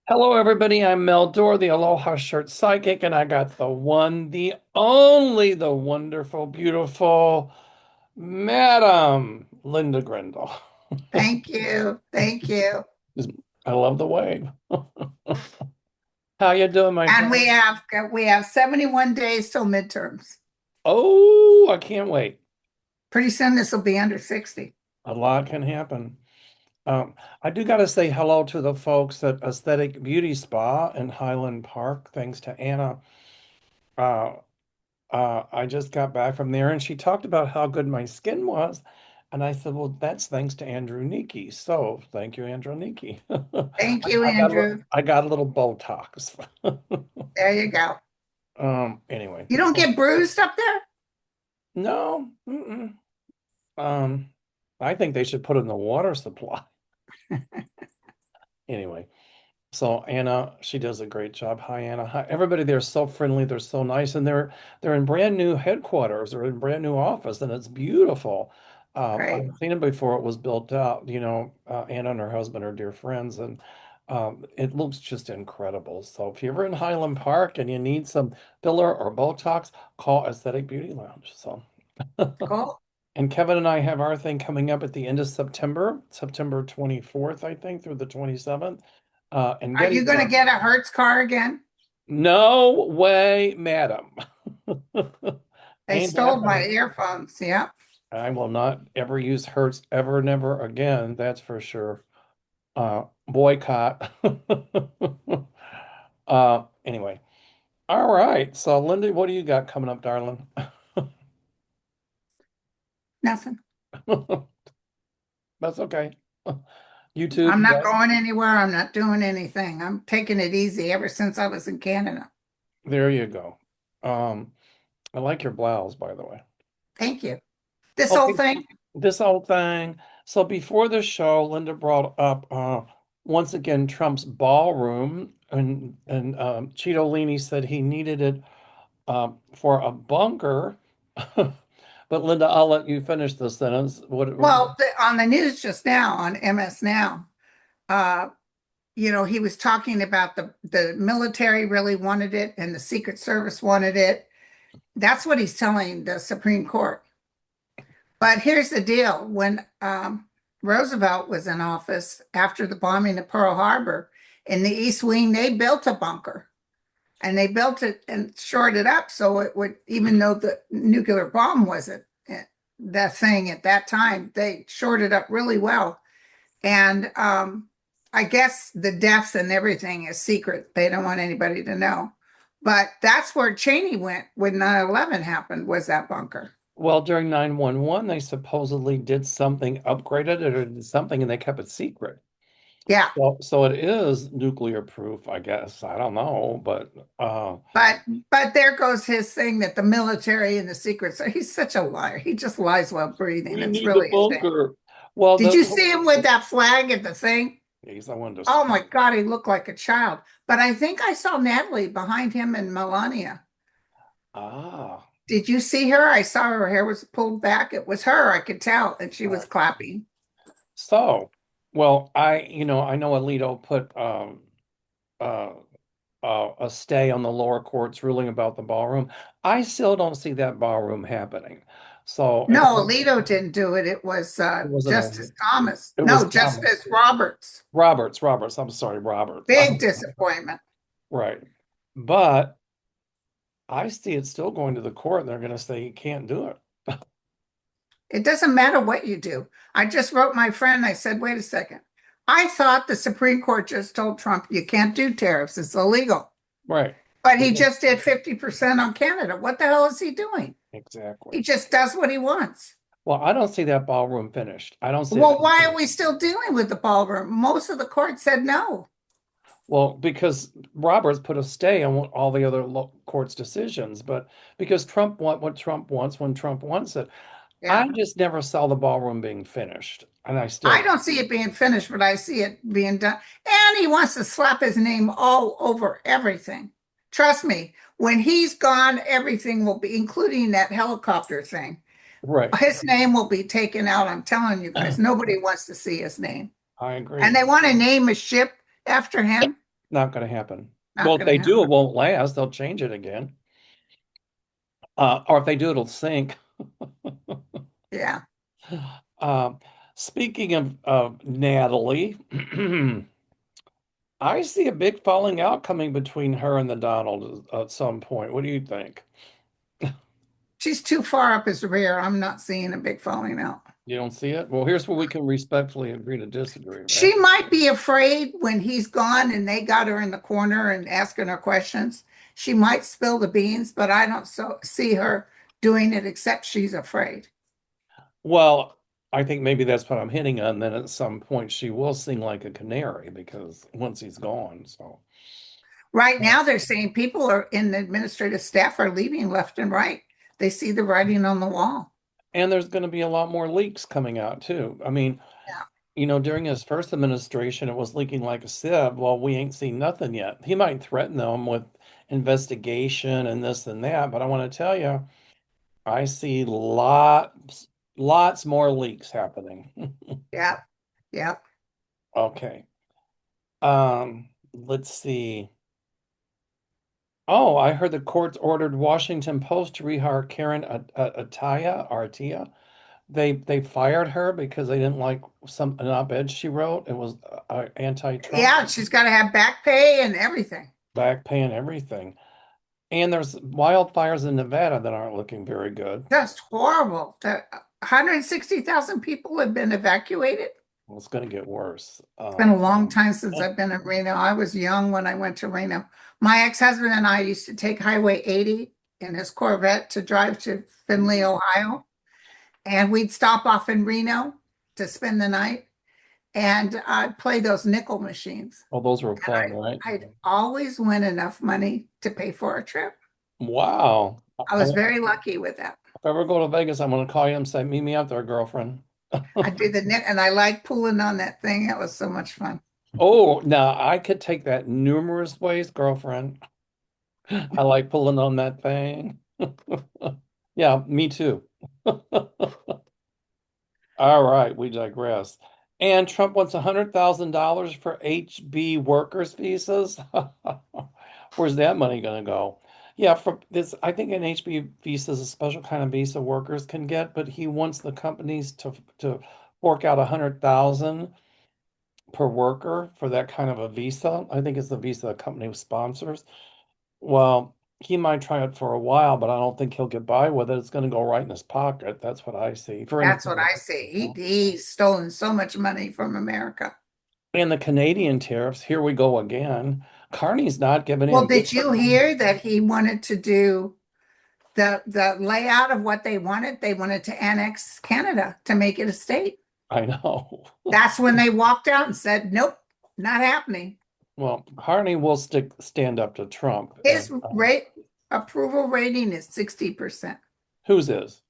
Hello, everybody. I'm Mel Doerr, the Aloha Shirt Psychic, and I got the one, the only, the wonderful, beautiful Madam Linda Grindel. Thank you. Thank you. I love the wave. How you doing, my And friend? we have 71 days till midterms. Oh, I can't wait. Pretty soon this will be under 60. A lot can happen. I do got to say hello to the folks at Aesthetic Beauty Spa in Highland Park. Thanks to Anna. Uh, I just got back from there and she talked about how good my skin was. And I said, well, that's thanks to Andrew Niki. So thank you, Andrew Niki. Thank you, Andrew. I got a little Botox. There you go. Anyway, You don't get bruised up there? no. Mm-mm. Um, I think they should put it in the water supply. Anyway. So Anna, she does a great job. Hi, Anna. Hi, everybody. They're so friendly. They're so nice, and they're in brand new headquarters. They're in brand new office, and it's beautiful. Great. I've seen it before it was built out. Anna and her husband are dear friends, and it looks just incredible. So if you're ever in Highland Park and you need some filler or Botox, call Aesthetic Beauty Lounge. So. Cool. And Kevin and I have our thing coming up at the end of September, September 24th, I think, through the 27th. In Are you going to Gettysburg. get a Hertz car again? No way, madam. They Ain't stole my happening. earphones. Yeah. I will not ever use Hertz ever, never again. That's for sure. Boycott. Anyway. All right. So, Linda, what do you got coming up, darling? Nothing. That's okay. YouTube, I'm you not got going anywhere. I'm not doing anything. I'm taking it easy ever since I was in Canada. there you go. I like your blouse, by the way. Thank you. This whole Okay, thing. this whole thing. So before the show, Linda brought up once again Trump's ballroom, and Cheeto said he needed it for a bunker. But Linda, I'll let you finish the sentence. Well, on the news just now on MS Now, uh, he was talking about the military really wanted it and the Secret Service wanted it. That's what he's telling the Supreme Court. But here's the deal: when Roosevelt was in office after the bombing of Pearl Harbor, in the East Wing, they built a bunker and they built it and shored it up so it would, even though the nuclear bomb wasn't that thing at that time, they shored it up really well. And I guess the deaths and everything is secret. They don't want anybody to know. But that's where Cheney went when 9/11 happened, was that bunker. Well, during 911, they supposedly did something, upgraded it or did something, and they kept it secret. Yeah. So it is nuclear proof, I guess. I don't know, but But but there goes his thing that the military and the secrets. He's such a liar. He just lies while breathing. we It's need the really a shame. bunker. Well, Did you see him with that flag at the thing? geez, I wanted to. Oh my God, he looked like a child. But I think I saw Natalie behind him and Melania. Ah, Did you see her? I saw her hair was pulled back. It was her, I could tell, and she all was right. clapping. So, well, I know Alito put uh, a stay on the lower court's ruling about the ballroom. I still don't see that ballroom happening. So No, Alito didn't do it. It was it wasn't a, Justice Thomas. it was No, Thomas. Justice Roberts. Roberts. I'm sorry, Roberts. Big disappointment. Right. But I see it still going to the court, and they're going to say you can't do it. It doesn't matter what you do. I just wrote my friend, I said, wait a second. I thought the Supreme Court just told Trump you can't do tariffs, it's illegal. Right. But he just did 50% on Canada. What the hell is he doing? Exactly. He just does what he wants. Well, I don't see that ballroom finished. I don't see it Well, being why are finished. we still dealing with the ballroom? Most of the court said no. Well, because Roberts put a stay on all the other court's decisions, but because Trump want what Trump wants when Trump wants it. Yeah. I just never saw the ballroom being finished, and I still I don't. don't see it being finished, but I see it being done. And he wants to slap his name all over everything. Trust me, when he's gone, everything will be, including that helicopter thing. Right. His name will be taken out. I'm telling you guys, nobody wants to see his name. I And agree. they want to name a ship after him. Not going to happen. Well, Not if going to they do, it happen. won't last. They'll change it again. Or if they do, it'll sink. Yeah. Um, Speaking of Natalie, I see a big falling out coming between her and the Donald at some point. What do you think? She's too far up his rear. I'm not seeing a big falling out. You don't see it? Well, here's where we can respectfully agree to disagree, right? She might be afraid when he's gone and they got her in the corner and asking her questions. She might spill the beans, but I don't see her doing it except she's afraid. Well, I think maybe that's what I'm hitting on. Then at some point she will sing like a canary because once he's gone. So, Right now, they're saying people are in the administrative staff are leaving left and right. They see the writing on the wall. and there's going to be a lot more leaks coming out too. I mean, Yeah, during his first administration, it was leaking like a sieve. Well, we ain't seen nothing yet. He might threaten them with investigation and this and that, but I want to tell you, I see lots more leaks happening. yeah, yeah. Okay. Let's see. Oh, I heard the courts ordered Washington Post to rehire Karen Artia. They fired her because they didn't like an op-ed she wrote. It was anti-Trump, Yeah, she's got to have back pay and everything. back pay and everything. And there's wildfires in Nevada that aren't looking very good. Just horrible. 160,000 people have been evacuated. Well, it's going to get worse. It's been a long time since I've been in Reno. I was young when I went to Reno. My ex-husband and I used to take Highway 80 in his Corvette to drive to Findlay, Ohio. And we'd stop off in Reno to spend the night. And I'd play those nickel machines. Oh, those were And fun, right? I'd always win enough money to pay for a trip. Wow. I was very lucky with that. If I ever go to Vegas, I'm going to call you and say, meet me out there, girlfriend. I did the nick and I like pulling on that thing. It was so much fun. Oh, now I could take that numerous ways, girlfriend. I like pulling on that thing. Yeah, me too. All right, we digress. And Trump wants $100,000 for HB workers visas. Where's that money going to go? Yeah, for this, I think an HB visa is a special kind of visa workers can get, but he wants the companies to fork out 100,000 per worker for that kind of a visa. I think it's the visa the company sponsors. Well, he might try it for a while, but I don't think he'll get by with it. It's going to go right in his pocket. That's what I see. For That's what independent. I see. He's stolen so much money from America. And the Canadian tariffs, here we go again. Carney's not giving Well, in. did you hear that he wanted to do the layout of what they wanted? They wanted to annex Canada to make it a state. I know. That's when they walked out and said, "Nope, not happening." Well, Carney will stand up to Trump. His rate approval rating is 60%. Whose is?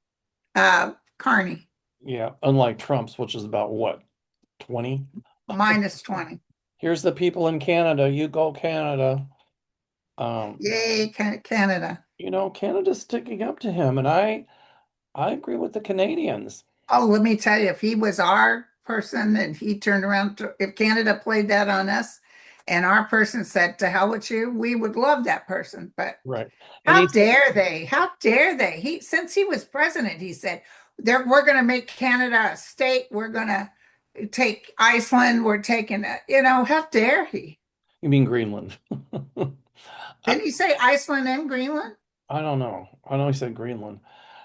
Carney Yeah, unlike Trump's, which is about what, 20? minus 20. Here's the people in Canada. You go, Canada. Um, Yay, Canada. Canada's sticking up to him, and I agree with the Canadians. Oh, let me tell you, if he was our person and he turned around if Canada played that on us and our person said, to hell with you, we would love that person. But Right. And how he's dare they? How dare they? Since he was president, he said, we're going to make Canada a state. We're going to take Iceland. We're taking it. How dare he? You mean Greenland? I, Didn't he say Iceland and Greenland? I don't know. I know he said Greenland.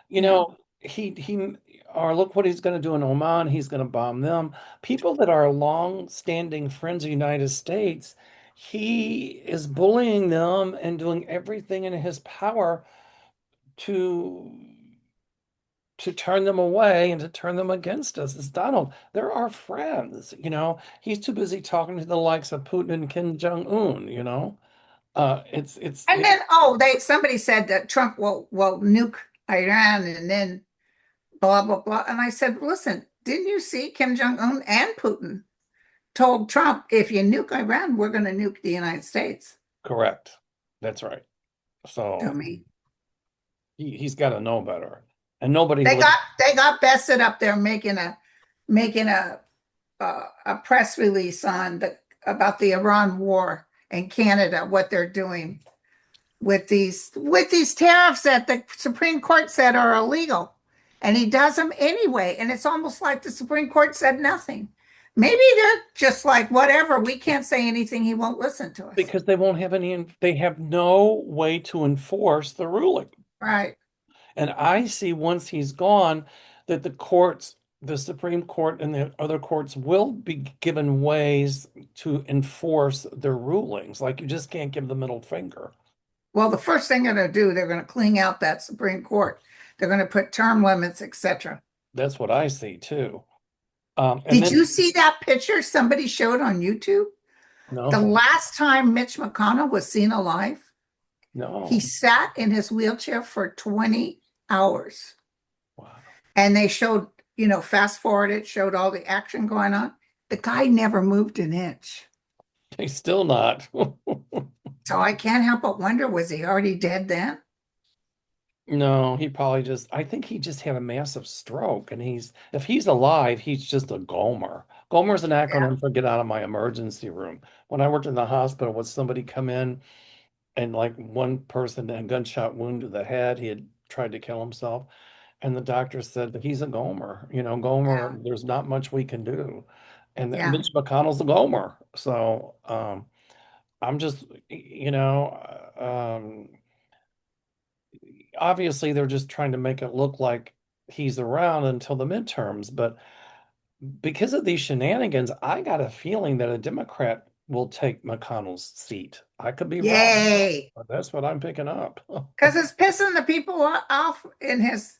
You Yeah. know, he or look what he's going to do in Oman. He's going to bomb them. People that are long-standing friends of the United States, he is bullying them and doing everything in his power to to turn them away and to turn them against us. It's Donald. They're our friends, He's too busy talking to the likes of Putin and Kim Jong-un. And then, somebody said that Trump will nuke Iran and then blah, blah, blah. And I said, listen, didn't you see Kim Jong-un and Putin told Trump, if you nuke Iran, we're going to nuke the United States? correct. That's right. To So me. he's got to know better. And nobody They would. got bested up there making a press release about the Iran war. and Canada, what they're doing with these tariffs that the Supreme Court said are illegal. And he does them anyway. And it's almost like the Supreme Court said nothing. Maybe they're just like, whatever, we can't say anything, he won't listen to us. Because they won't have they have no way to enforce the ruling. Right. And I see once he's gone that the courts, the Supreme Court and the other courts will be given ways to enforce their rulings. Like you just can't give the middle finger. Well, the first thing they're going to do, they're going to clean out that Supreme Court. They're going to put term limits, etc. That's what I see too. And Did then you see that picture somebody showed on YouTube? The no, last time Mitch McConnell was seen alive, he no. sat in his wheelchair for 20 hours. Wow. And they showed, fast forward, it showed all the action going on. The guy never moved an inch. He's still not. So I can't help but wonder, was he already dead then? No, he probably I think he just had a massive stroke and if he's alive, he's just a Gomer. Gomer's an Yeah, acronym for get out of my emergency room. When I worked in the hospital, would somebody come in and like one person had a gunshot wound to the head, he had tried to kill himself, and the doctor said that he's a Gomer. Gomer, yeah, there's not much we can do. And yeah. Mitch McConnell's a Gomer. So I'm just, obviously they're just trying to make it look like he's around until the midterms. But because of these shenanigans, I got a feeling that a Democrat will take McConnell's seat. I could be wrong, Yay. but that's what I'm picking up. Because it's pissing the people off in his.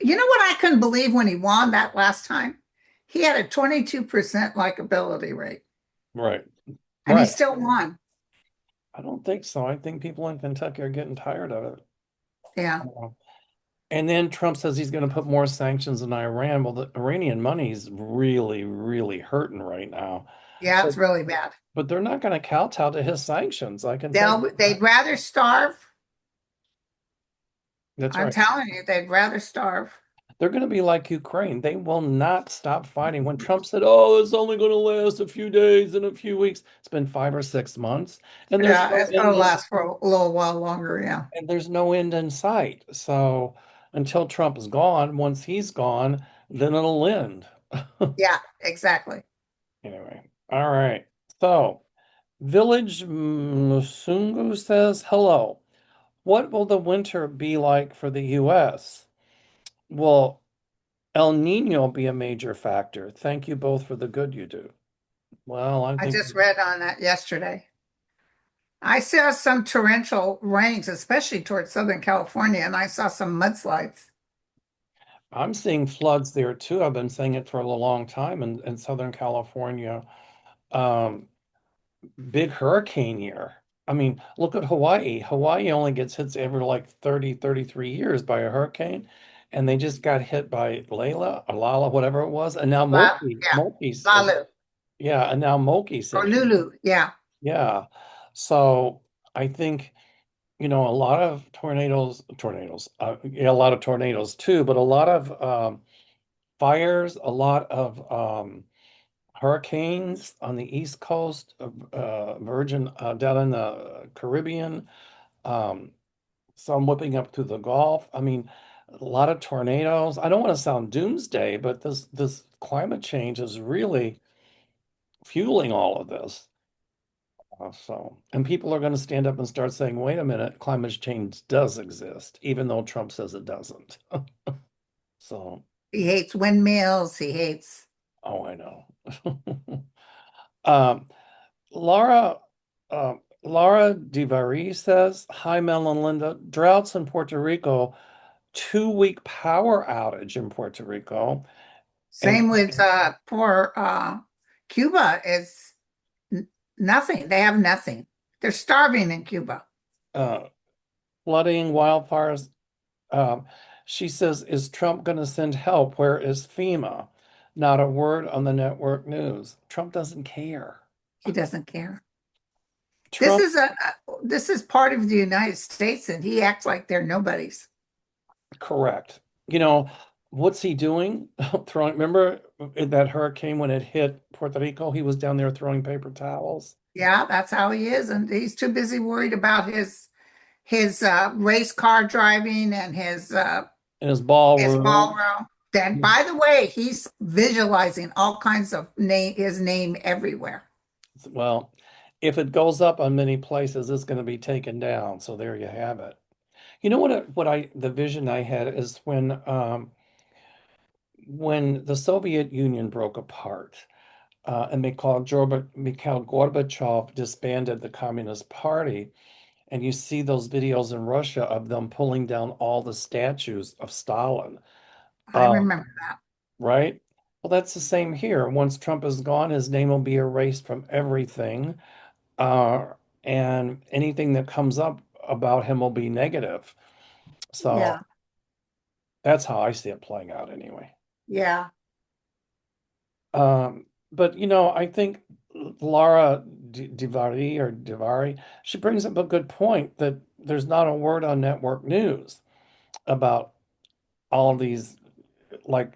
You know what I couldn't believe when he won that last time? He had a 22% likability rate, Right. and he Right. still won. I don't think so. I think people in Kentucky are getting tired of it. Yeah. Uh, And then Trump says he's going to put more sanctions on Iran. Well, the Iranian money's really, really hurting right now. Yeah, But it's really bad. but they're not going to kowtow to his sanctions. I can tell you They'd that. rather starve. That's I'm right. telling you, they'd rather starve. They're going to be like Ukraine. They will not stop fighting. When Trump said, "Oh, it's only going to last a few days and a few weeks," it's been 5 or 6 months, and there's Yeah, no it's going end to last for a little while longer. Yeah. in sight. So until Trump is gone, once he's gone, then it'll end. Yeah, exactly. Anyway, all right. So Village Musungu says, "Hello. What will the winter be like for the U.S.? Will El Nino be a major factor? Thank you both for the good you do." Well, I I think just read on that yesterday. I saw some torrential rains, especially towards Southern California, and I saw some mudslides. I'm seeing floods there too. I've been saying it for a long time in Southern California. Um, Big hurricane year. I mean, look at Hawaii. Hawaii only gets hits every like 30, 33 years by a hurricane. And they just got hit by Layla or Lala, whatever it was. And now Yeah, Moki's, Lalu yeah, and now Moki's or hit. Lulu. Yeah, Yeah. So I think, a lot of tornadoes, yeah, a lot of tornadoes too, but a lot of fires, a lot of hurricanes on the East Coast, Virgin, down in the Caribbean, um, some whipping up to the Gulf. I mean, a lot of tornadoes. I don't want to sound doomsday, but this climate change is really fueling all of this. And people are going to stand up and start saying, wait a minute, climate change does exist, even though Trump says it doesn't. So, he hates windmills. He hates. oh, I know. Um, Laura, Laura DeVary says, "Hi, Mel and Linda. Droughts in Puerto Rico, 2 week power outage in Puerto Rico, and Same with poor Cuba is nothing. They have nothing. They're starving in Cuba. uh, flooding, wildfires." Um, she says, "Is Trump going to send help? Where is FEMA? Not a word on the network news. Trump doesn't care. He doesn't care. This Trump, is this is part of the United States, and he acts like they're nobodies. correct. What's he doing? Remember in that hurricane when it hit Puerto Rico? He was down there throwing paper towels. Yeah, that's how he is. And he's too busy worried about his race car driving and In his his ballroom. ballroom. Then, by the way, he's visualizing all kinds of his name everywhere. Well, if it goes up on many places, it's going to be taken down. So there you have it. You know the vision I had is when the Soviet Union broke apart, and Mikhail Gorbachev disbanded the Communist Party, and you see those videos in Russia of them pulling down all the statues of Stalin. I Uh, remember that. right? Well, that's the same here. Once Trump is gone, his name will be erased from everything. Uh, and anything that comes up about him will be negative. So Yeah, that's how I see it playing out anyway. yeah, But I think Laura Divari, she brings up a good point that there's not a word on network news about all of these, like,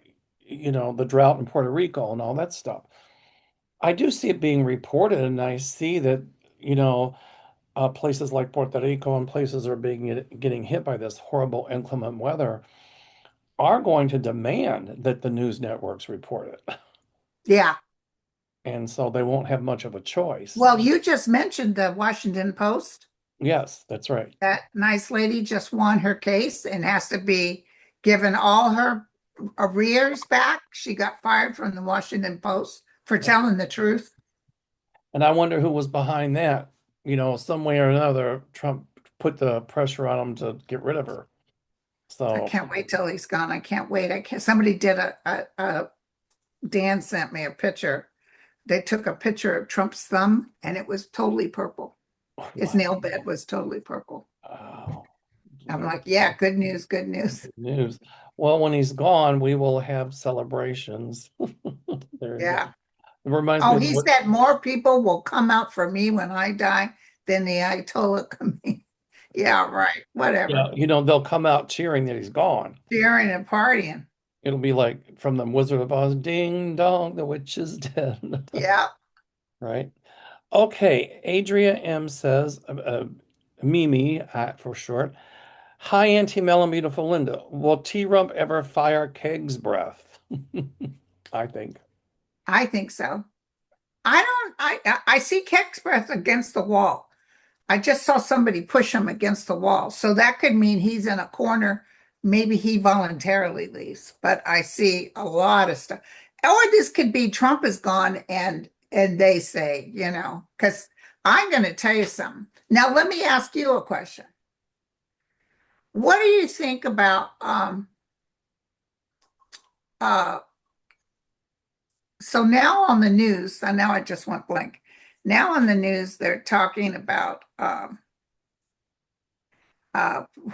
the drought in Puerto Rico and all that stuff. I do see it being reported, and I see that, you know, places like Puerto Rico and places are getting hit by this horrible inclement weather are going to demand that the news networks report it. yeah. And so they won't have much of a choice. Well, you just mentioned the Washington Post. Yes, that's right. That nice lady just won her case and has to be given all her arrears back. She got fired from the Washington Post for telling the truth. And I wonder who was behind that. Some way or another, Trump put the pressure on him to get rid of her. I So, can't wait till he's gone. I can't wait. I can't. Somebody did Dan sent me a picture. They took a picture of Trump's thumb and it was totally purple. His wow. nail bed was totally purple. Oh, I'm Lord, like, yeah, good news, good news. good news. Well, when he's gone, we will have celebrations. There you go. Yeah. It reminds me Oh, of he what, said more people will come out for me when I die than the Ayatollah coming. Yeah, right. yeah, Whatever. they'll come out cheering that he's gone. Cheering and partying. It'll be like from the Wizard of Oz, ding dong, the witch is dead. Yeah. Right? Okay, Adria M says, Mimi for short. Hi, Auntie Mel and beautiful Linda. Will T Rump ever fire Keg's breath? I think. I think so. I see Keckspreth against the wall. I just saw somebody push him against the wall. So that could mean he's in a corner. Maybe he voluntarily leaves, but I see a lot of stuff. Or this could be Trump is gone and they say, because I'm going to tell you something. Now let me ask you a question. What do you think about uh so now on the news, and now I just went blank. Now on the news, they're talking about uh,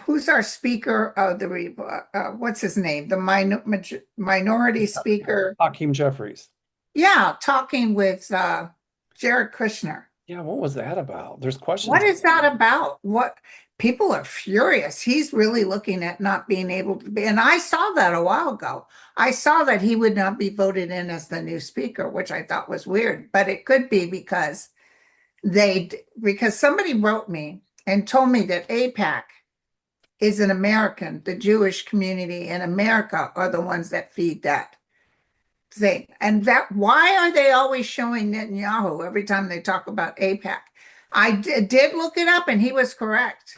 who's our speaker of what's his name? The minority speaker. Hakeem Jeffries. Yeah, talking with Jared Kushner. Yeah, what was that about? There's What questions. is that about? What people are furious. He's really looking at not being able to be, and I saw that a while ago. I saw that he would not be voted in as the new speaker, which I thought was weird, but it could be because somebody wrote me and told me that APAC is an American, the Jewish community in America are the ones that feed that thing. And that why are they always showing Netanyahu every time they talk about APAC? I did look it up and he was correct.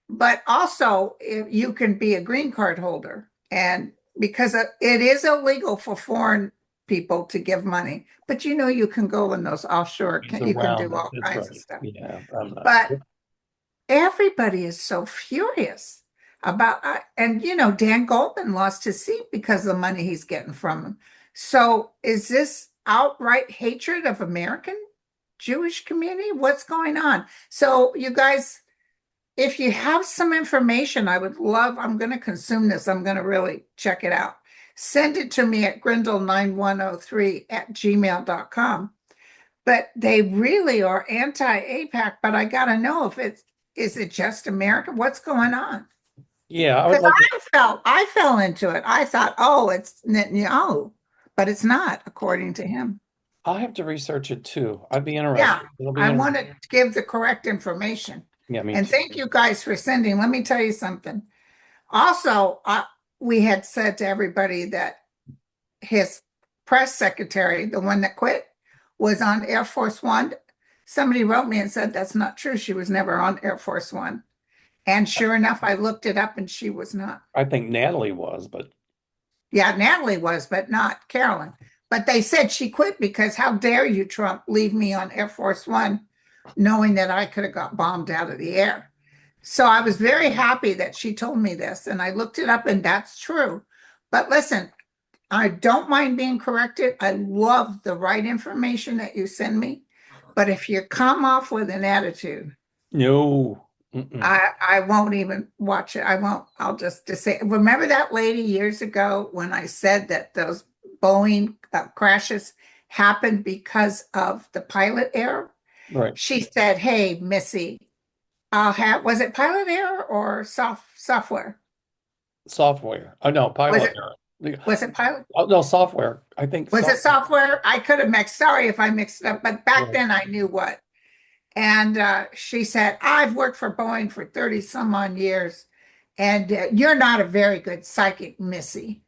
But also, if you can be a green card holder, and because it is illegal for foreign people to give money, but you can go in those offshore, It's you can around do it. all That's kinds of right. stuff. Yeah, I'm not. But everybody is so furious about, and Dan Goldman lost his seat because of the money he's getting from him. So is this outright hatred of American Jewish community? What's going on? So you guys, if you have some information, I'm going to consume this. I'm going to really check it out. Send it to me at grindel9103@gmail.com. But they really are anti-APAC, but I got to know is it just America? What's going on? Yeah, I would Because like to. I fell into it. I thought, oh, it's Netanyahu, but it's not, according to him. I'll have to research it too. I'd be Yeah, interested. It'll be I interesting. wanted to give the correct information. Yeah, me And too. thank you guys for sending. Let me tell you something. Also, we had said to everybody that his press secretary, the one that quit, was on Air Force One. Somebody wrote me and said that's not true. She was never on Air Force One. And sure enough, I looked it up and she was not. I think Natalie was, but Yeah, Natalie was, but not Carolyn. But they said she quit because how dare you, Trump, leave me on Air Force One, knowing that I could have got bombed out of the air. So I was very happy that she told me this, and I looked it up, and that's true. But listen, I don't mind being corrected. I love the right information that you send me. But if you come off with an attitude, no. Mm-mm. I won't even watch it. I won't. I'll just say, remember that lady years ago when I said that those Boeing crashes happened because of the pilot error? Right. She said, "Hey, Missy, I'll have." Was it pilot error or software? Software. Oh no, Was pilot it error. The- was it pilot? Oh no, software. I think Was it software. software? I could have mixed. Sorry if I mixed it up, but back Right. then I knew what. And she said, I've worked for Boeing for 30 some odd years, and you're not a very good psychic, Missy.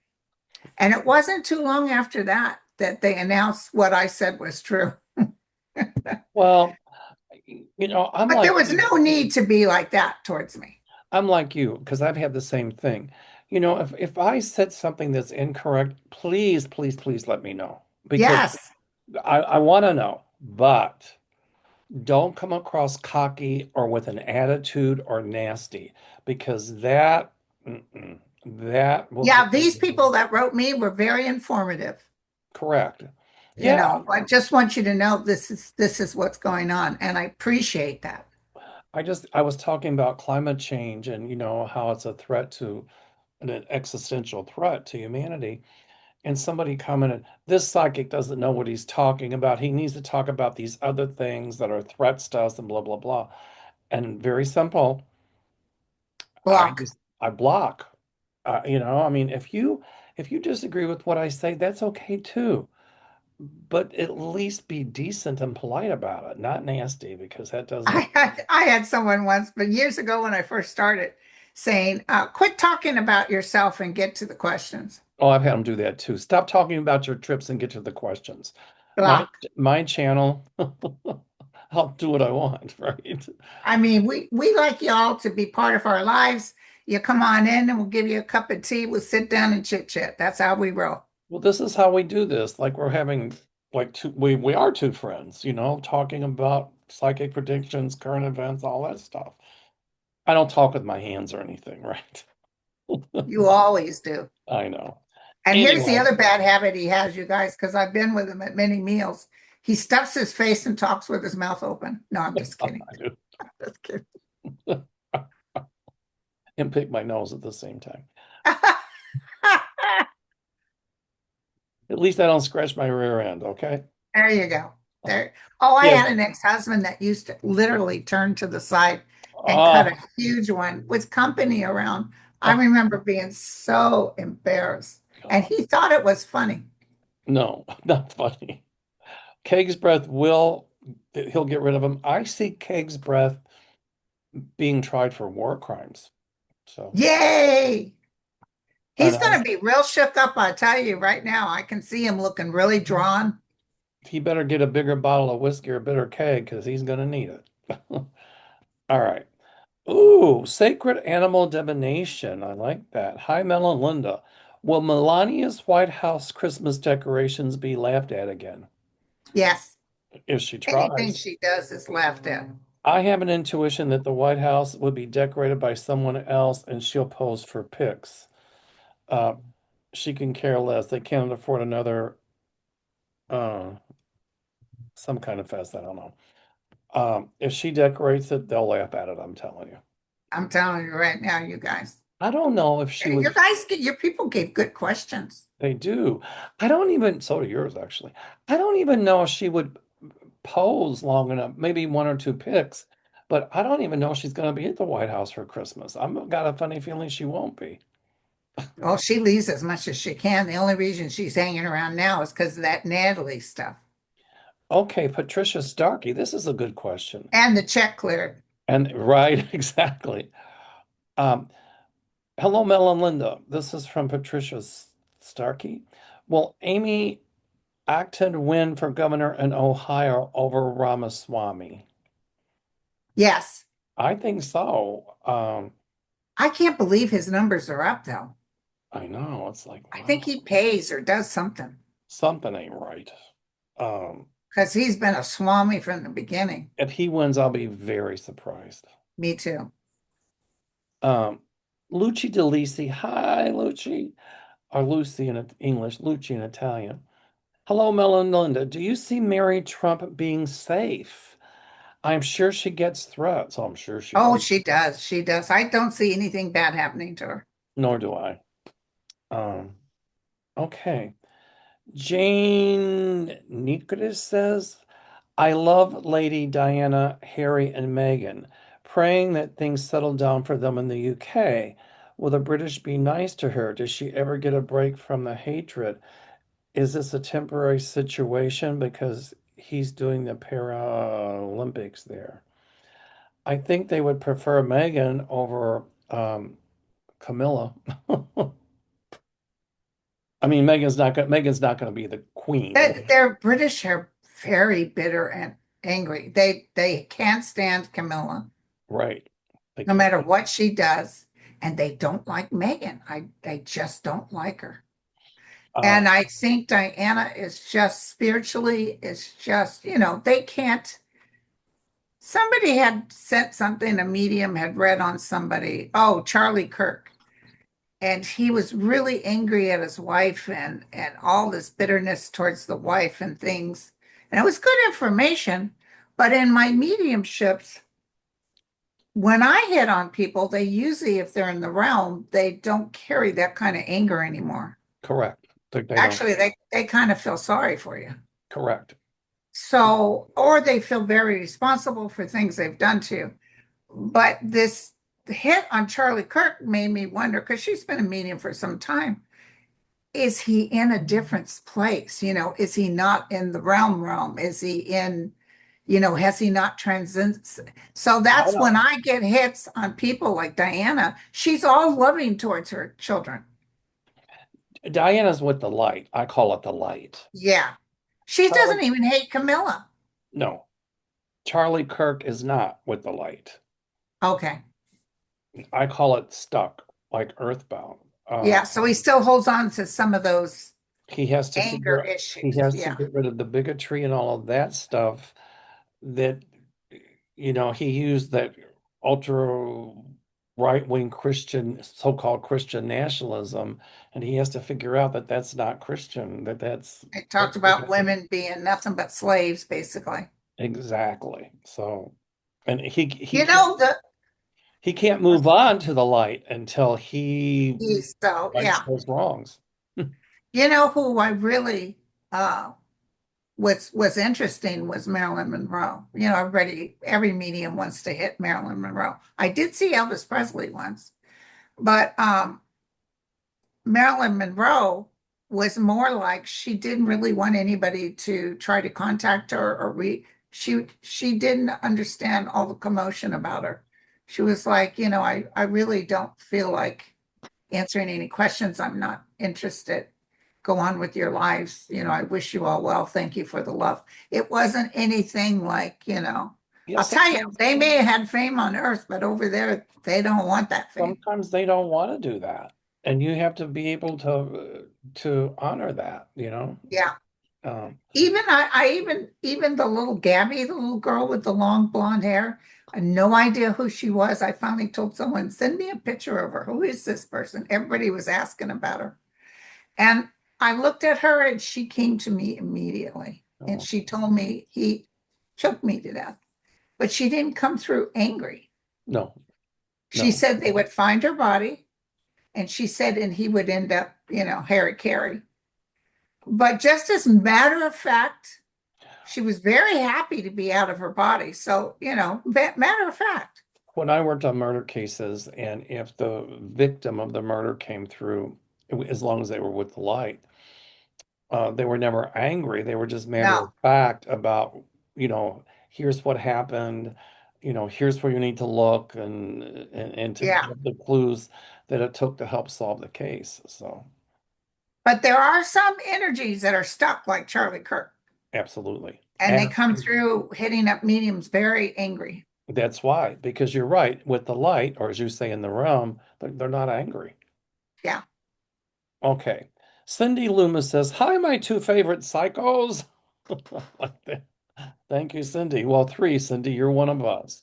And it wasn't too long after that that they announced what I said was true. Well, But there was no need to be like that towards me. I'm like you because I've had the same thing. If I said something that's incorrect, please, please, please let me know because Yes. I want to know, but don't come across cocky or with an attitude or nasty because that will Yeah, get these people that wrote me were very informative. correct. You Yeah, know, I just want you to know this is what's going on, and I appreciate that. I was talking about climate change and how it's a threat to an existential threat to humanity. And somebody commented, this psychic doesn't know what he's talking about. He needs to talk about these other things that are threats to us and blah, blah, blah. And very simple, Block. I block. I mean, if you disagree with what I say, that's okay too. But at least be decent and polite about it, not nasty, because that doesn't. I had someone once, but years ago when I first started, saying, "Quit talking about yourself and get to the questions." Oh, I've had them do that too. Stop talking about your trips and get to the questions. My Block. my channel, I'll do what I want, right? I mean, we like y'all to be part of our lives. You come on in, and we'll give you a cup of tea. We'll sit down and chit chat. That's how we roll. Well, this is how we do this. Like we're having like we are two friends, talking about psychic predictions, current events, all that stuff. I don't talk with my hands or anything, right? You always do. I know. And here's the Anyway, other bad habit he has, you guys, because I've been with him at many meals. He stuffs his face and talks with his mouth open. No, I'm just kidding. I do. Just kidding. And pick my nose at the same time. At least I don't scratch my rear end, okay? There you go. There. Oh, I Yes. had an ex-husband that used to literally turn to the side and cut a Oh, huge one with company around. I oh remember being so embarrassed. And God. he thought it was funny. No, not funny. Keg's breath he'll get rid of him. I see Keg's breath being tried for war crimes. So, Yay! and He's going to be real shook up, I tell you right now. I can see him looking really drawn. he better get a bigger bottle of whiskey or a bigger keg because he's going to need it. All right. Ooh, sacred animal divination. I like that. Hi, Mel and Linda. Will Melania's White House Christmas decorations be laughed at again? Yes. If she Anything tries. she does is laughed at. I have an intuition that the White House would be decorated by someone else and she'll pose for pics. Uh, she can care less. They can't afford another uh, some kind of fest. I don't know. If she decorates it, they'll laugh at it. I'm telling you. I'm telling you right now, you guys. I don't know if she Your would. guys, your people gave good questions. They do. I don't even. So do yours, actually. I don't even know if she would pose long enough. Maybe one or two pics, but I don't even know if she's going to be at the White House for Christmas. I've got a funny feeling she won't be. Well, she leaves as much as she can. The only reason she's hanging around now is because of that Natalie stuff. Okay, Patricia Starkey, this is a good question. And the check cleared. And right, exactly. Um, Hello, Mel and Linda. This is from Patricia Starkey. Will Amy Acton win for governor in Ohio over Ramaswamy? Yes. I think so. I can't believe his numbers are up though. I know. It's like, I think wow, he pays or does something something ain't right. Um, because he's been a swami from the beginning. if he wins, I'll be very surprised. Me too. Um, Luci DeLisi. Hi, Luci. Or Lucy in English, Luci in Italian. Hello, Mel and Linda. Do you see Mary Trump being safe? I'm sure she gets threats. I'm sure she Oh, does. she does. She does. I don't see anything bad happening to her. Nor do I. Um, okay. Jane Nicodemus says, I love Lady Diana, Harry, and Meghan, praying that things settle down for them in the UK. Will the British be nice to her? Does she ever get a break from the hatred? Is this a temporary situation because he's doing the Paralympics there? I think they would prefer Meghan over Camilla. I mean, Meghan's not gonna be the queen. They're British are very bitter and angry. They can't stand Camilla, Right. They no can't. matter what she does, and they don't like Meghan. They just don't like her. Uh, And I think Diana is just spiritually, is just, they can't. Somebody had sent something, a medium had read on somebody, oh, Charlie Kirk. And he was really angry at his wife and all this bitterness towards the wife and things. And it was good information. But in my mediumships, when I hit on people, they usually, if they're in the realm, they don't carry that kind of anger anymore. correct. They don't. Actually, they kind of feel sorry for you. Correct. So, or they feel very responsible for things they've done to you. But this hit on Charlie Kirk made me wonder, because she's been a medium for some time, is he in a different place? Is he not in the realm? Is he in, has he not transcended? So I that's when don't. I get hits on people like Diana. She's all loving towards her children. Diana's with the light. I call it the light. Yeah. She Charlie, doesn't even hate Camilla. no. Charlie Kirk is not with the light. Okay. I call it stuck, like earthbound. Yeah. So he still holds on to some of those He has to anger figure he issues. has to Yeah. get rid of the bigotry and all of that stuff that he used that ultra right-wing Christian so-called Christian nationalism, and he has to figure out that that's not Christian, that's It talked about women being nothing but slaves, basically. exactly. So, and he You can't know, the he can't move on to the light until he he's so rights yeah. those wrongs. You know who I really uh was interesting was Marilyn Monroe. Every medium wants to hit Marilyn Monroe. I did see Elvis Presley once, but Marilyn Monroe was more like she didn't really want anybody to try to contact her or she didn't understand all the commotion about her. She was like, I really don't feel like answering any questions. I'm not interested. Go on with your lives. I wish you all well. Thank you for the love. It wasn't anything like, Yeah, I'll tell you, they may have had fame on earth, but over there, they don't want that fame. sometimes they don't want to do that, and you have to be able to honor that. Yeah. Um, Even the little Gabby, the little girl with the long blonde hair, I had no idea who she was. I finally told someone, send me a picture of her. Who is this person? Everybody was asking about her. And I looked at her and she came to me immediately. And oh, she told me he choked me to death. But she didn't come through angry. no, She no. said they would find her body. And she said, and he would end up, Harry Carey. But just as matter of fact, she was very happy to be out of her body. So, matter of fact. When I worked on murder cases, and if the victim of the murder came through, as long as they were with the light, They were never angry. They were just matter of No, fact about, here's what happened, here's where you need to look and to yeah. give the clues that it took to help solve the case. So But there are some energies that are stuck, like Charlie Kirk, absolutely. and they come Absolutely. through hitting up mediums very angry. That's why, because you're right, with the light, or as you say in the realm, they're not angry. Yeah. Okay. Cindy Loomis says, "Hi, my two favorite psychos." Like that. Thank you, Cindy. Well, three, Cindy, you're one of us.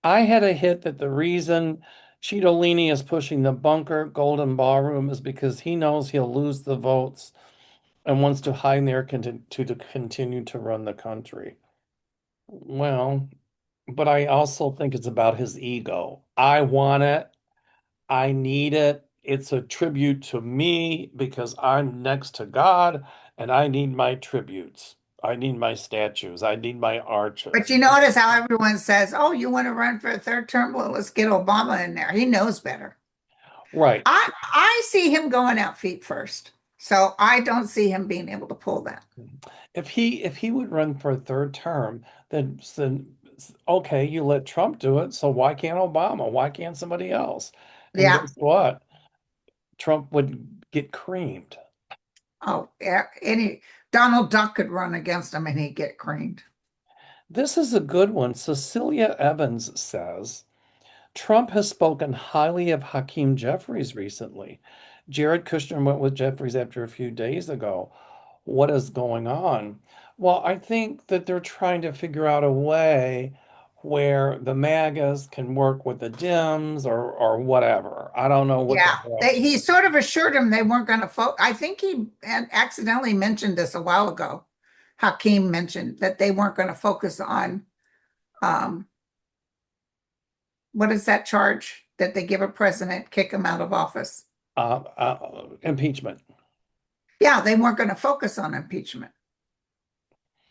I had a hit that the reason Cheetolini is pushing the bunker golden ballroom is because he knows he'll lose the votes and wants to hide there to continue to run the country. Well, but I also think it's about his ego. I want it. I need it. It's a tribute to me because I'm next to God and I need my tributes. I need my statues. I need my But arches. you notice how everyone says, "Oh, you want to run for a third term? Well, let's get Obama in there. He knows better." Right. I see him going out feet first. So I don't see him being able to pull that. If he would run for a third term, then okay, you let Trump do it, so why can't Obama? Why can't somebody else? And Yeah. guess what? Trump would get creamed. Oh, yeah. Any Donald Duck could run against him and he'd get creamed. This is a good one. Cecilia Evans says, Trump has spoken highly of Hakeem Jeffries recently. Jared Kushner went with Jeffries after a few days ago. What is going on? Well, I think that they're trying to figure out a way where the MAGAs can work with the Dems or whatever. I don't know what Yeah. they're up to. He sort of assured him they weren't going to vote. I think he had accidentally mentioned this a while ago. Hakeem mentioned that they weren't going to focus on um, what is that charge that they give a president, kick him out of office? Impeachment. Yeah, they weren't going to focus on impeachment.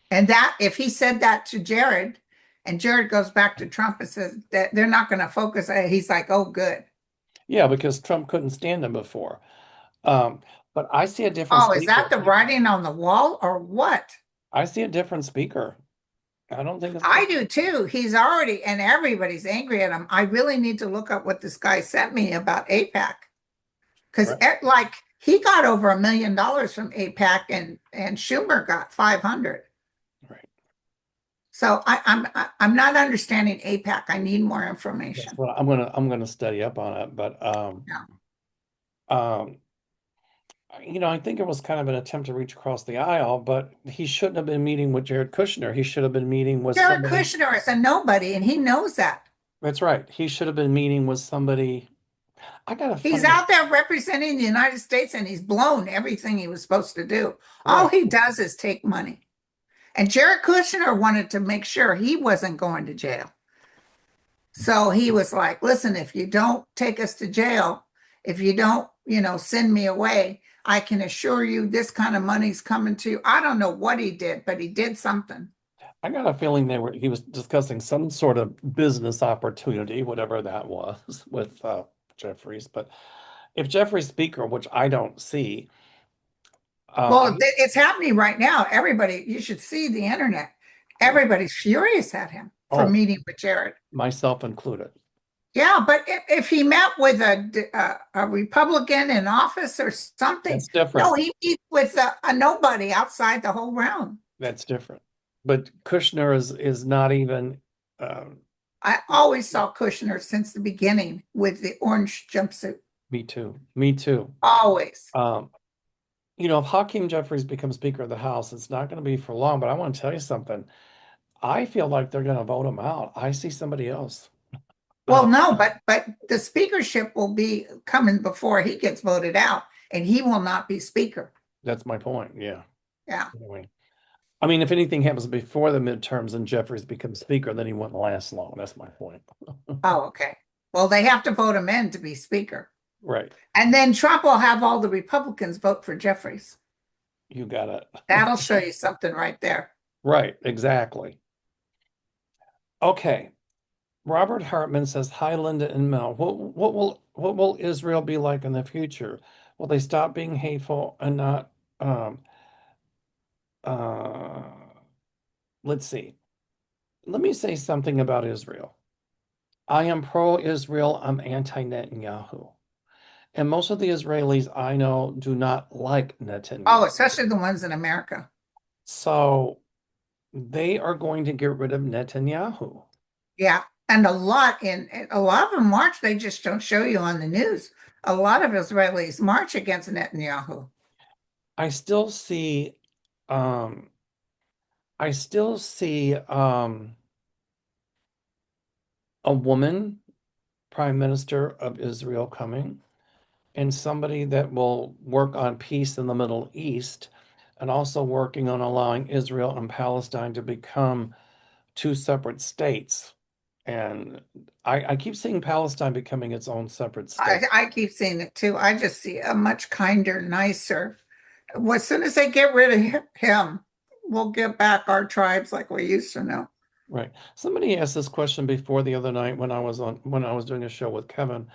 And that if he said that to Jared, and Jared goes back to Trump and says that they're not going to focus, he's like, oh, good. Yeah, because Trump couldn't stand him before. Um, but I see a different Oh, is speaker. that the writing on the wall or what? I see a different speaker. I don't think it's I do too. He's already, and everybody's angry at him. I really need to look up what this guy sent me about APAC because, right. like, he got over $1 million from APAC, and Schumer got 500. Right. So I'm not understanding APAC. I need more That's information. what I'm gonna study up on it. But Yeah. um, I think it was kind of an attempt to reach across the aisle, but he shouldn't have been meeting with Jared Kushner. He should have been meeting with Jared somebody. Kushner is a nobody, and he knows that. That's right. He should have been meeting with somebody. I gotta He's find it. out there representing the United States, and he's blown everything he was supposed to do. All Right. he does is take money. And Jared Kushner wanted to make sure he wasn't going to jail. So he was like, listen, if you don't take us to jail, if you don't, send me away, I can assure you this kind of money's coming to you. I don't know what he did, but he did something. I got a feeling he was discussing some sort of business opportunity, whatever that was, with Jeffries. But if Jeffrey's speaker, which I don't see, Well, it's happening right now. Everybody, you should see the internet. oh, Everybody's furious at him for oh, meeting with Jared. myself included, Yeah, but if he met with a Republican in office or something, that's different. no, he meets with a nobody outside the whole realm. That's different. But Kushner is not even. Uh, I always saw Kushner since the beginning with the orange jumpsuit. Me too. Me too. Always. Um, if Hakeem Jeffries becomes Speaker of the House, it's not going to be for long. But I want to tell you something. I feel like they're going to vote him out. I see somebody else. Well, no, but the speakership will be coming before he gets voted out, and he will not be speaker. That's my point. Yeah. Yeah. Anyway, I mean, if anything happens before the midterms and Jeffries becomes Speaker, then he wouldn't last long. That's my point. Oh, okay. Well, they have to vote him in to be speaker. Right. And then Trump will have all the Republicans vote for Jeffries. You got it. That'll show you something right there. Right. Exactly. Okay. Robert Hartman says, "Hi, Linda and Mel. What will Israel be like in the future? Will they stop being hateful and not um uh let's see. Let me say something about Israel. I am pro-Israel, I'm anti-Netanyahu. And most of the Israelis I know do not like Oh, Netanyahu. especially the ones in America. So they are going to get rid of Netanyahu. Yeah. And a lot of them march, they just don't show you on the news. A lot of Israelis march against Netanyahu. I still see um I still see a woman prime minister of Israel coming and somebody that will work on peace in the Middle East and also working on allowing Israel and Palestine to become two separate states. And I keep seeing Palestine becoming its own separate state. I keep seeing it too. I just see a much kinder, nicer. Well, as soon as they get rid of him, we'll get back our tribes like we used to know. Right. Somebody asked this question before the other night when I was doing a show with Kevin.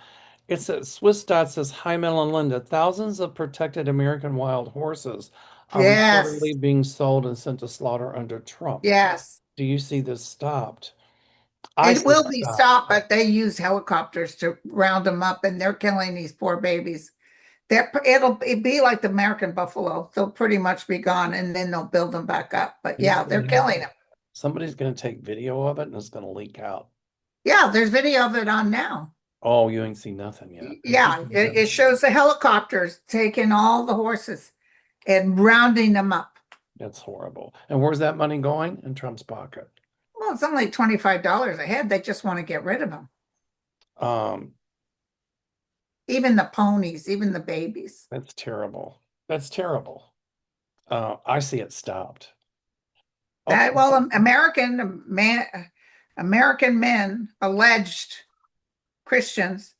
It says Swiss Dot says, Hi Mel and Linda, thousands of protected American wild horses are Yes, reportedly being sold and sent to slaughter under Trump. yes. Do you see this stopped? I It see it will be stopped. stopped, but they use helicopters to round them up, and they're killing these poor babies. It'll be like the American buffalo. They'll pretty much be gone, and then they'll build them back up. But You know yeah, what's they're going to killing happen? them. Somebody's going to take video of it and it's going to leak out. Yeah, there's video of it on now. Oh, you ain't seen nothing yet. If you Yeah, can it shows the helicopters taking all the horses and rounding them up. That's horrible. And where's that money going? In Trump's pocket. Well, it's only $25 a head. They just want to get rid of them. Um, Even the ponies, even the babies. that's terrible. That's terrible. I see it stopped. Okay. That well, American men, alleged Christians,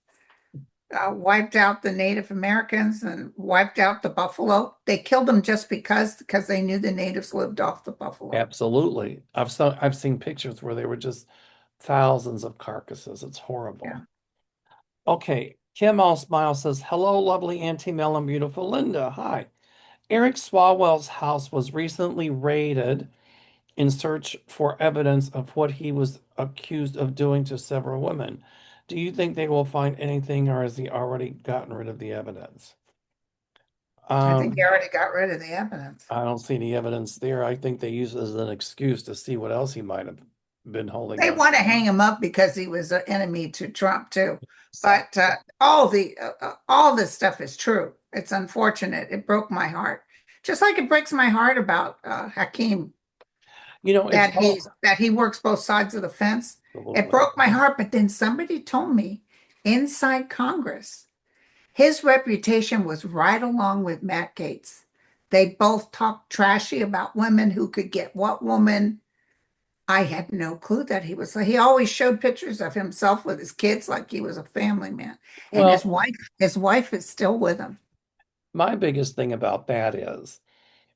wiped out the Native Americans and wiped out the buffalo. They killed them just because they knew the natives lived off the buffalo. Absolutely. I've seen pictures where they were just thousands of carcasses. It's Yeah. horrible. Okay. Kim All Smile says, Hello, lovely Auntie Mel and beautiful Linda. Hi. Eric Swalwell's house was recently raided in search for evidence of what he was accused of doing to several women. Do you think they will find anything, or has he already gotten rid of the evidence? I think they Um, already got rid of the evidence. I don't see any evidence there. I think they use it as an excuse to see what else he might have been holding They on want to to. hang him up because he was an enemy to Trump too. Exactly. But all this stuff is true. It's unfortunate. It broke my heart, just like it breaks my heart about Hakeem You know, it's all that he works both sides of the fence. It absolutely. broke my heart. But then somebody told me inside Congress, his reputation was right along with Matt Gaetz. They both talked trashy about women who could get what woman. I had no clue that he always showed pictures of himself with his kids like he was a family man. And Well, his wife is still with him. my biggest thing about that is,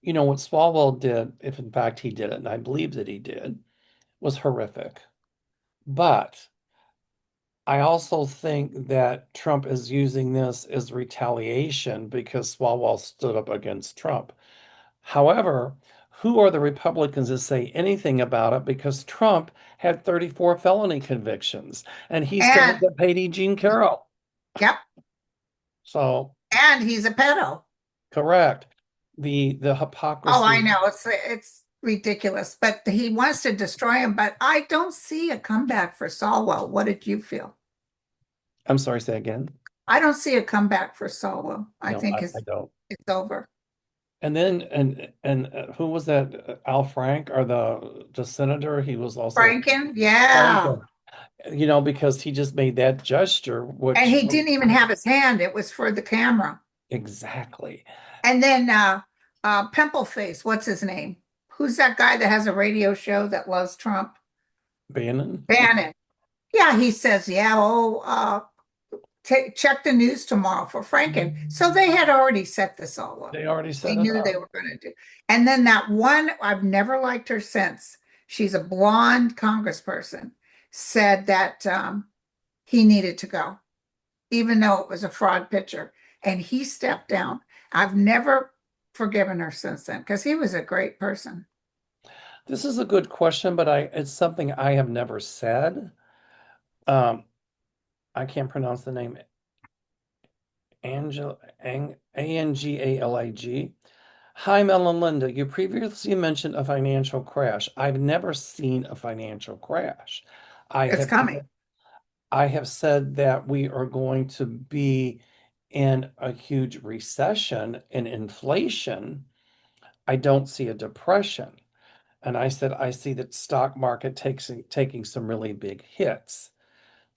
what Swalwell did, if in fact he did it, and I believe that he did, was horrific. But I also think that Trump is using this as retaliation because Swalwell stood up against Trump. However, who are the Republicans to say anything about it? Because Trump had 34 felony convictions and he still And got paid Eugene Carroll. yep, So, and he's a pedo. correct. The Oh, I hypocrisy. know. It's ridiculous. But he wants to destroy him. But I don't see a comeback for Falwell. What did you feel? I'm sorry, say again. I don't see a comeback for Falwell. I No, think I don't. it's over. And then who was that? Al Frank or the senator? He was also Franken, yeah. Franken. Because he just made that gesture, And which he didn't even have his hand. It was for the camera. exactly. And then Pimple Face, what's his name? Who's that guy that has a radio show that loves Trump? Bannon. Bannon. Yeah, he says, yeah, check the news tomorrow for Franken. So they had already set this all up. They already They set it knew they up. were going to do. And then that one, I've never liked her since. She's a blonde congressperson, said that he needed to go, even though it was a fraud picture. and he stepped down. I've never forgiven her since then because he was a great person. This is a good question, but it's something I have never said. Um, I can't pronounce the name. Angalig. Hi, Mel and Linda. You previously mentioned a financial crash. I've never seen a financial crash. I It's have coming. I have said that we are going to be in a huge recession and inflation. I don't see a depression. And I said I see that stock market taking some really big hits.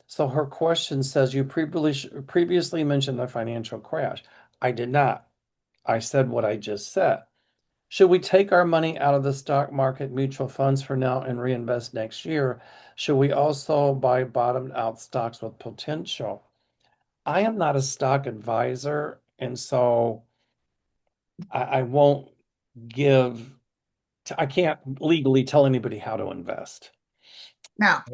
So her question says, you previously mentioned the financial crash. I did not. I said what I just said. Should we take our money out of the stock market mutual funds for now and reinvest next year? Should we also buy bottomed out stocks with potential? I am not a stock advisor, and so I won't give, I can't legally tell anybody how to invest. Now,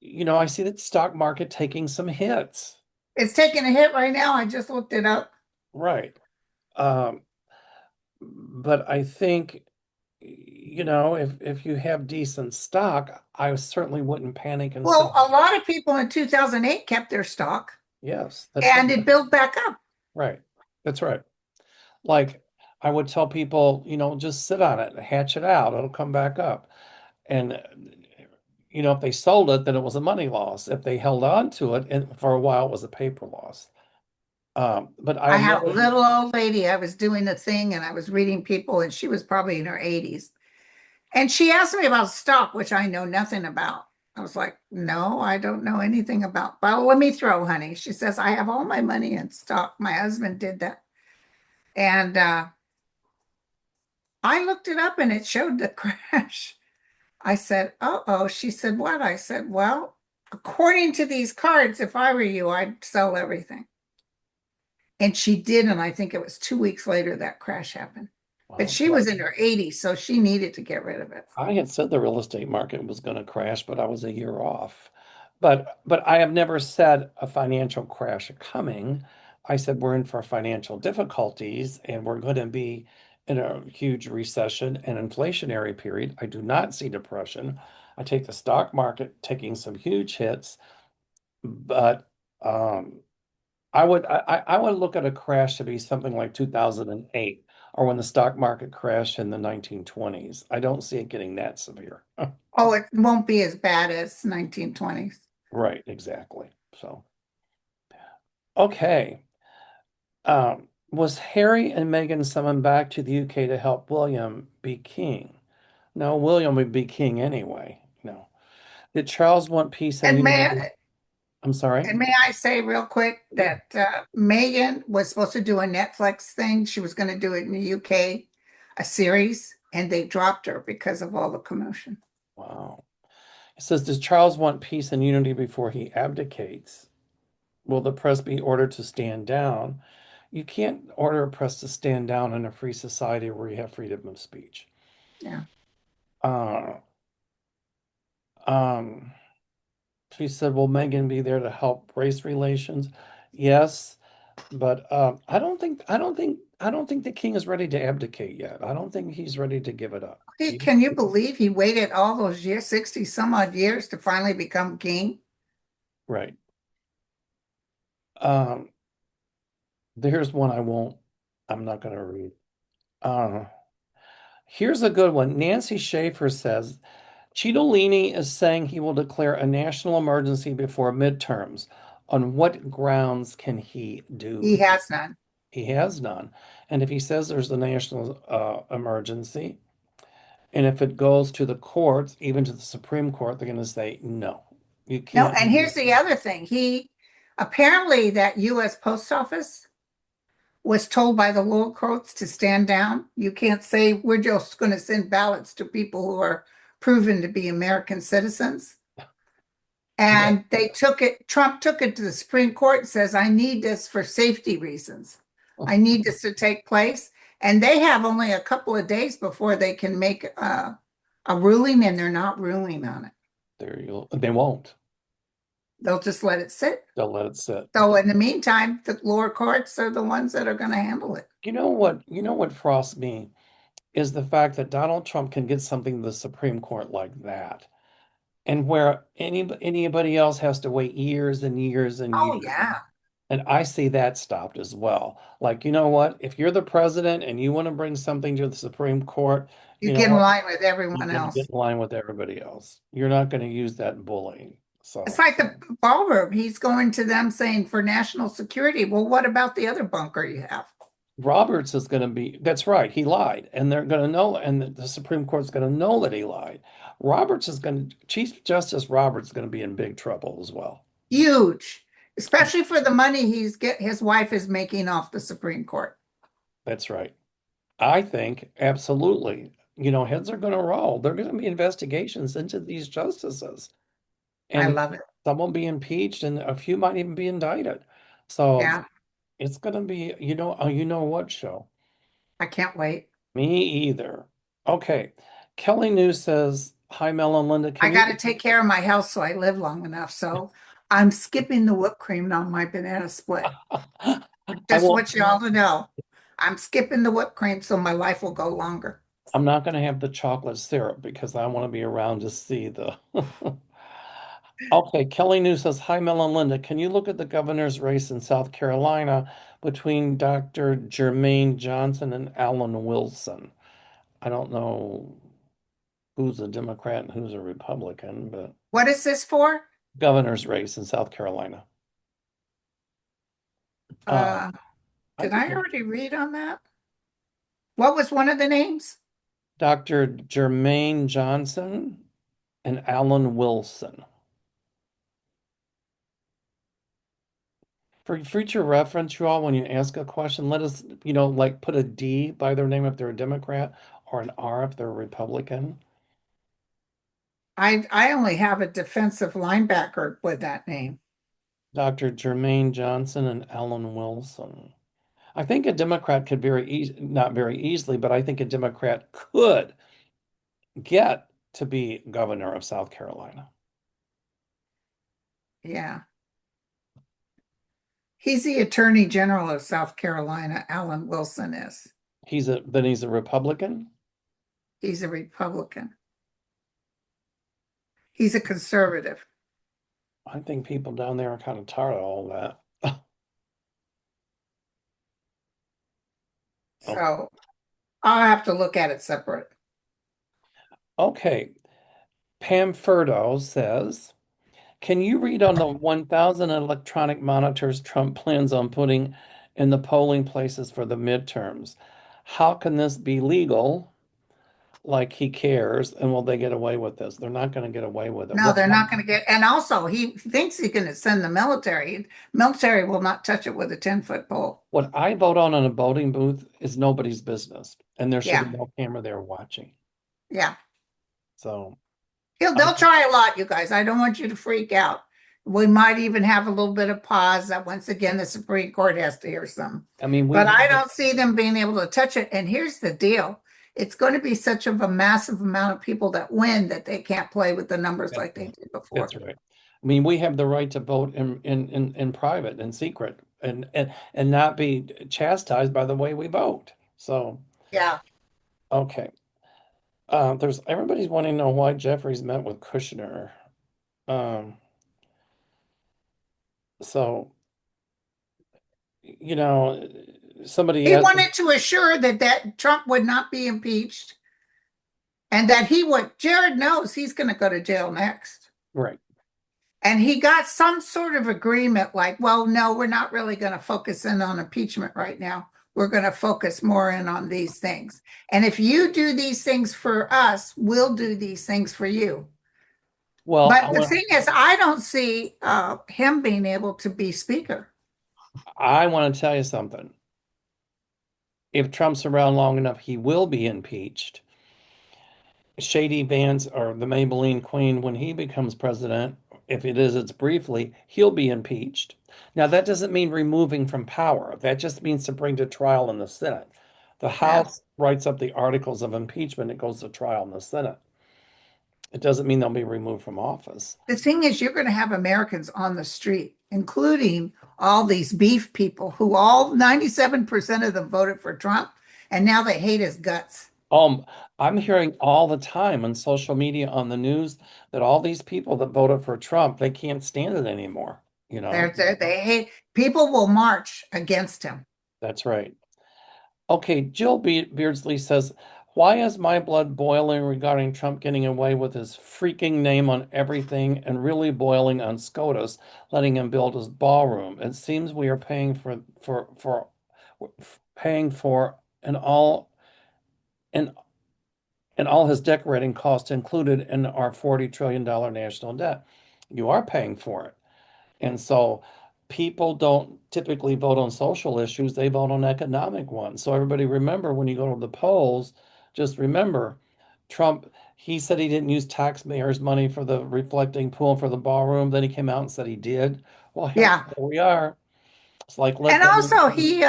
I see that stock market taking some hits. it's taking a hit right now. I just looked it up. Right. Um, but I think, if you have decent stock, I certainly wouldn't panic and Well, sell. a lot of people in 2008 kept their stock Yes, that's and right. it built back up. Right. That's right. Like I would tell people, just sit on it, hatch it out, it'll come back up. And if they sold it, then it was a money loss. If they held on to it, and for a while, it was a paper loss. But I I have had a never, little old lady. I was doing a thing and I was reading people, and she was probably in her 80s. And she asked me about stock, which I know nothing about. I was like, no, I don't know anything about. Well, let me throw, honey. She says, I have all my money in stock. My husband did that. And I looked it up and it showed the crash. I said, uh-oh. She said, what? I said, well, according to these cards, if I were you, I'd sell everything. And she did. And I think it was 2 weeks later that crash happened. But well, she was in her 80s, so she needed to get rid of it. I had said the real estate market was going to crash, but I was a year off. But I have never said a financial crash coming. I said we're in for financial difficulties and we're going to be in a huge recession and inflationary period. I do not see depression. I take the stock market taking some huge hits, but I would look at a crash to be something like 2008 or when the stock market crashed in the 1920s. I don't see it getting that severe. Oh, it won't be as bad as 1920s. Right, exactly. So, okay. Was Harry and Meghan summoned back to the UK to help William be king? No, William would be king anyway. No. Did Charles want peace and And unity? may I'm sorry? and may I say real quick Yeah. that Megan was supposed to do a Netflix thing. She was going to do it in the UK, a series, and they dropped her because of all the commotion. Wow. It says, does Charles want peace and unity before he abdicates? Will the press be ordered to stand down? You can't order a press to stand down in a free society where you have freedom of speech. Yeah. Uh, um, she said, will Megan be there to help race relations? Yes, but I don't think the king is ready to abdicate yet. I don't think he's ready to give it up. Hey, can you believe he waited all those years, 60 some odd years to finally become king? Right. Um, here's one I'm not going to read. Uh, Here's a good one. Nancy Schaefer says, Cittadini is saying he will declare a national emergency before midterms. On what grounds can he do He that? has none. He has none. And if he says there's a national emergency, and if it goes to the courts, even to the Supreme Court, they're going to say, no, you No, can't and do here's the other thing. He apparently that US Post Office was told by the lower courts to stand down. You can't say we're just going to send ballots to people who are proven to be American citizens. that. And they took it, Trump took it to the Supreme Court and says, I need this for safety reasons. Yeah. I need this to take place. And they have only a couple of days before they can make a ruling, and they're not ruling on it. They won't. They'll just let it sit. They'll let it sit. So in the meantime, the lower courts are the ones that are going to handle it. You know what frosts me is the fact that Donald Trump can get something to the Supreme Court like that. And where anybody else has to wait years and years and Oh, years. yeah. And I see that stopped as well. Like, you know what? If you're the president and you want to bring something to the Supreme Court, You you know get in what? line with You everyone got to get else. in line with everybody else. You're not going to use that in bullying. It's So like the ballroom. He's going to them saying for national security. Well, what about the other bunker you have? Roberts is going to be, that's right, he lied. And they're going to know, and the Supreme Court's going to know that he lied. Chief Justice Roberts is going to be in big trouble as well. Huge, especially for the money his wife is making off the Supreme Court. That's right. I think absolutely. Heads are going to roll. There are going to be investigations into these justices, I and love it. some will be impeached, and a few might even be indicted. So Yeah, it's going to be, you know what show? I can't wait. Me either. Okay. Kelly News says, "Hi, Mel and Linda. I Can you?" got to take care of my health so I live long enough. So I'm skipping the whipped cream on my banana split. I Just won't. want you all to know. I'm skipping the whipped cream so my life will go longer. I'm not going to have the chocolate syrup because I want to be around to see the. Okay, Kelly News says, "Hi, Mel and Linda. Can you look at the governor's race in South Carolina between Dr. Jermaine Johnson and Alan Wilson?" I don't know who's a Democrat and who's a Republican, but What is this for? governor's race in South Carolina. Uh, Uh, I did think I already read on that? What was one of the names? Dr. Jermaine Johnson and Alan Wilson. For future reference, you all, when you ask a question, let us, like put a D by their name if they're a Democrat or an R if they're a Republican. I only have a defensive linebacker with that name. Dr. Jermaine Johnson and Alan Wilson. I think a Democrat could not very easily, but I think a Democrat could get to be governor of South Carolina. Yeah. He's the Attorney General of South Carolina, Alan Wilson is. He's a Republican. He's a Republican. He's a conservative. I think people down there are kind of tired of all that. Oh, So I'll have to look at it separate. okay. Pam Furdo says, "Can you read on the 1,000 electronic monitors Trump plans on putting in the polling places for the midterms? How can this be legal? Like he cares, and will they get away with this? They're not going to get away with it. No, they're not going to get, and also he thinks he can send the military. Military will not touch it with a 10-foot pole. What I vote on a voting booth is nobody's business, and there should be Yeah, no camera there watching. yeah. So, They'll try a lot, you guys. I don't want you to freak out. We might even have a little bit of pause that once again the Supreme Court has to hear some. I mean, But I don't see them being able to touch it. And here's the deal. It's going to be such of a massive amount of people that win that they can't play with the numbers like they did that's before. right. I mean, we have the right to vote in private and secret and not be chastised by the way we vote. So, Yeah. okay. There's everybody's wanting to know why Jeffries met with Kushner. Um, so you know, somebody He asked, wanted to assure that Trump would not be impeached and that Jared knows he's going to go to jail next. right. And he got some sort of agreement like, well, no, we're not really going to focus in on impeachment right now. We're going to focus more in on these things. And if you do these things for us, we'll do these things for you. Well, But the thing is, I don't see him being able to be speaker. I want to tell you something. If Trump's around long enough, he will be impeached. Shady Vance or the Maybelline Queen, when he becomes president, if it's briefly, he'll be impeached. Now, that doesn't mean removing from power. That just means to bring to trial in the Senate. The Yeah. House writes up the articles of impeachment, it goes to trial in the Senate. It doesn't mean they'll be removed from office. The thing is, you're going to have Americans on the street, including all these beef people who all 97% of them voted for Trump, and now they hate his guts. Um, I'm hearing all the time on social media, on the news, that all these people that voted for Trump, they can't stand it anymore. You know, They hate people will march against him. that's right. Okay, Beardsley says, why is my blood boiling regarding Trump getting away with his freaking name on everything and really boiling on SCOTUS, letting him build his ballroom? It seems we are paying for and and all his decorating costs included in our $40 trillion national debt. You are paying for it. And so people don't typically vote on social issues, they vote on economic ones. So everybody remember when you go to the polls, just remember Trump, he said he didn't use taxpayers' money for the reflecting pool for the ballroom. Then he came out and said he did. Well, heck, Yeah. there we are. It's like let And them. also he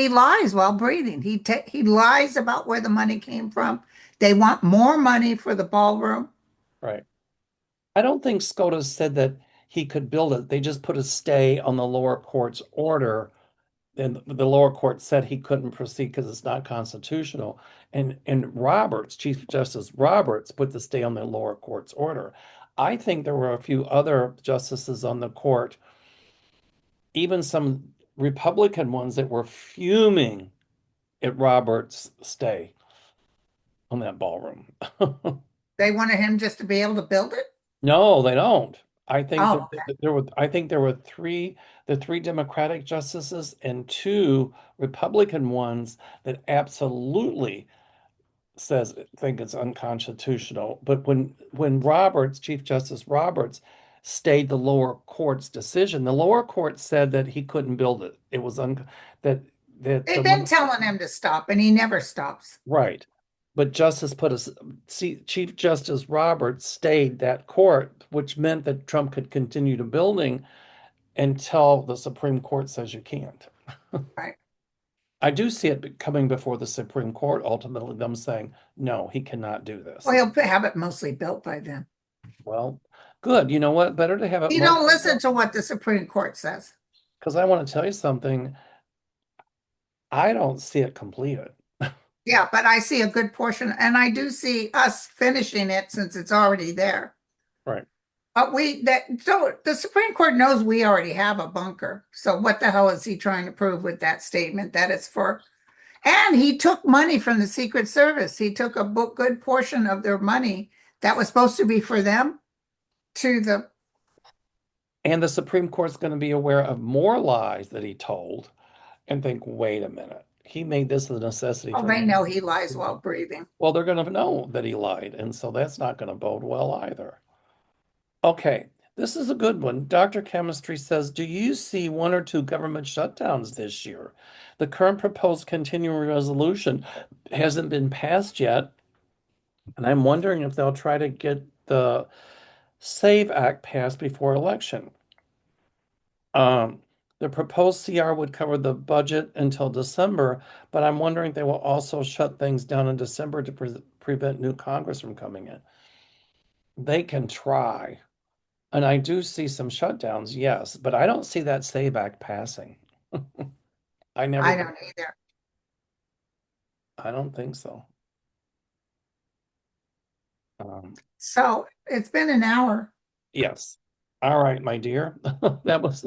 lies while breathing. He lies about where the money came from. They want more money for the ballroom. Right. I don't think SCOTUS said that he could build it. They just put a stay on the lower court's order. And the lower court said he couldn't proceed because it's not constitutional. And Roberts, Chief Justice Roberts, put the stay on the lower court's order. I think there were a few other justices on the court, even some Republican ones that were fuming at Roberts' stay on that ballroom. They wanted him just to be able to build it. No, they don't. I think Oh, there were the three Democratic justices and two Republican ones that absolutely think it's unconstitutional. But when Chief Justice Roberts stayed the lower court's decision, the lower court said that he couldn't build it. It was that they've been telling him to stop, and he never stops. right. But Chief Justice Roberts stayed that court, which meant that Trump could continue to building until the Supreme Court says you can't. Right. I do see it coming before the Supreme Court, ultimately them saying, no, he cannot do Well, this. he'll have it mostly built by then. Well, good. You know what? Better to have it You don't mostly listen to what the Supreme Court says. because I want to tell you something. I don't see it completed. Yeah, but I see a good portion, and I do see us finishing it since it's already there. Right. But so the Supreme Court knows we already have a bunker. So what the hell is he trying to prove with that statement that it's for? And he took money from the Secret Service. He took a good portion of their money that was supposed to be for them to the. And the Supreme Court's going to be aware of more lies that he told and think, wait a minute, he made this a necessity Oh, for they the. know he lies while breathing. Well, they're going to know that he lied. And so that's not going to bode well either. Okay, this is a good one. Dr. Chemistry says, do you see one or two government shutdowns this year? The current proposed continuing resolution hasn't been passed yet, and I'm wondering if they'll try to get the SAVE Act passed before election. Um, the proposed CR would cover the budget until December, but I'm wondering if they will also shut things down in December to prevent new Congress from coming in. They can try. And I do see some shutdowns, yes, but I don't see that SAVE Act passing. I never I did. don't either. I don't think so. Um, So it's been an hour. yes. All right, my dear. That was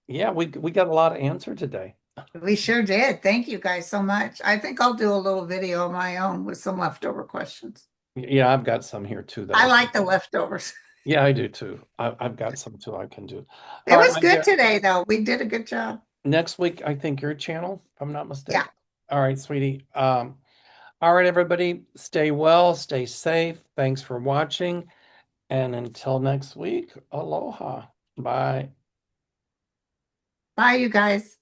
yeah, we got a lot of answer today. We sure did. Thank you guys so much. I think I'll do a little video of my own with some leftover questions. Yeah, I've got some here too that I I can. like the leftovers. Yeah, I do too. I've got some too I can do. It All right, was my good dear. today, though. We did a good job. Next week, I think your channel, if I'm not Yeah. mistaken. All right, sweetie. All right, everybody, stay well, stay safe. Thanks for watching. And until next week, aloha. Bye. Bye, you guys.